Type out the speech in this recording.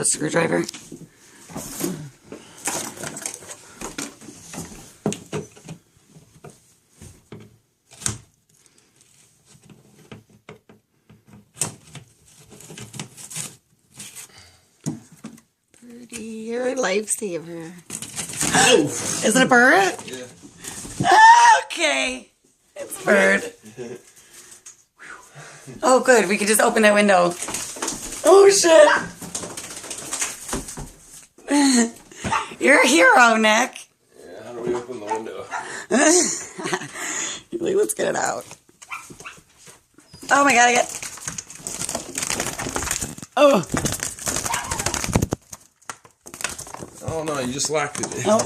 a screwdriver. Birdie, you're a lifesaver. Oh! Is it a bird? Yeah. Okay. It's a bird. Oh, good. We could just open that window. Oh, shit. You're a hero, Nick. Yeah, how do we open the window? You're like, let's get it out. Oh, my God. I got... Oh. Oh, no, you just locked it. Oh.